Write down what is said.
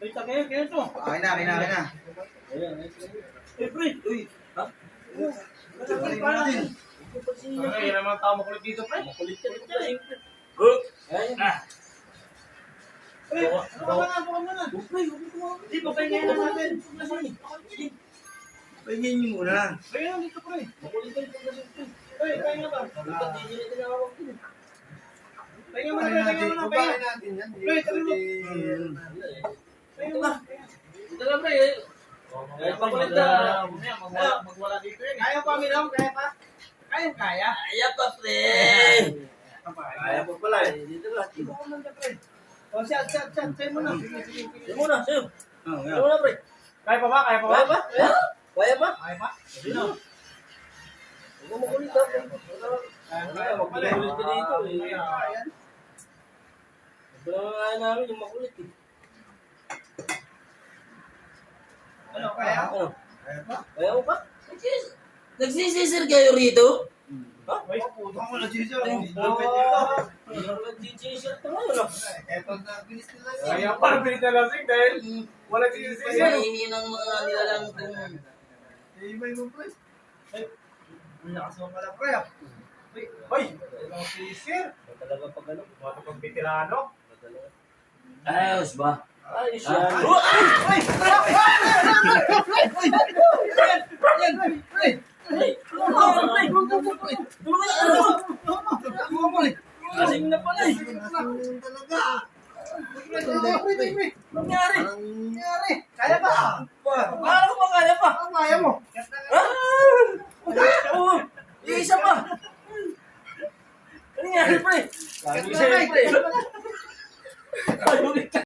Ay, kaya to. Okay na, okay na, okay na. Eh, pre. Uy. Ha? Ay, naman tao makulit dito, pre. Makulit yan. Ayun na. Pre, baka na. Hindi, papahingayin na natin. Pahingin niyo muna. Kaya dito, pre. Makulit yan. Pre, kaya nga ba? Pahinga mo na, pahinga. Babae natin yan. Pre, tabi mo. Pahinga mo. Ito na, pre. Kaya pakulit na. Magwala dito yun. Kaya pa, Miram? Kaya pa? Kaya. Kaya pa, pre. Kaya po pala eh. Dito lang. Dito ko man ka, pre. O, siya. Sayo mo na. Sige muna, sige. Oh, Sige muna, pre. Kaya pa ba? Kaya pa? Kaya pa? Kaya pa? Sino? Huwag mo makulit ha. Kaya pa pala. Makulit ka dito eh. Ito na nga namin yung makulit eh. Ano, kaya? Ano? Kaya pa? Kaya mo pa? Nagsisisir kayo rito? Ay, Putang mo na, Chicho. Hindi Hindi pwede ito. Hindi ako nag-t-shirt na ngayon ah. Eto na, bilis nila siya. kaya pa, pilit na lasing dahil wala Kasi sinisisir. nahihingi ng mga nilalang kung Eh, may mo, pre. Ay, Ang lakas mo pala, pre. ah. Hoy, walang sisir. talaga pag ano. Mga pag veterano. Ayos ba? Ayos yan. Ay! Lasing na pala eh. Talaga. Nangyari? Kaya ba? Paano ba kaya pa? Ang kaya mo. Oo. Yung isa pa. Ano nangyari, pre? Ano nangyari, pre? Ayun ka.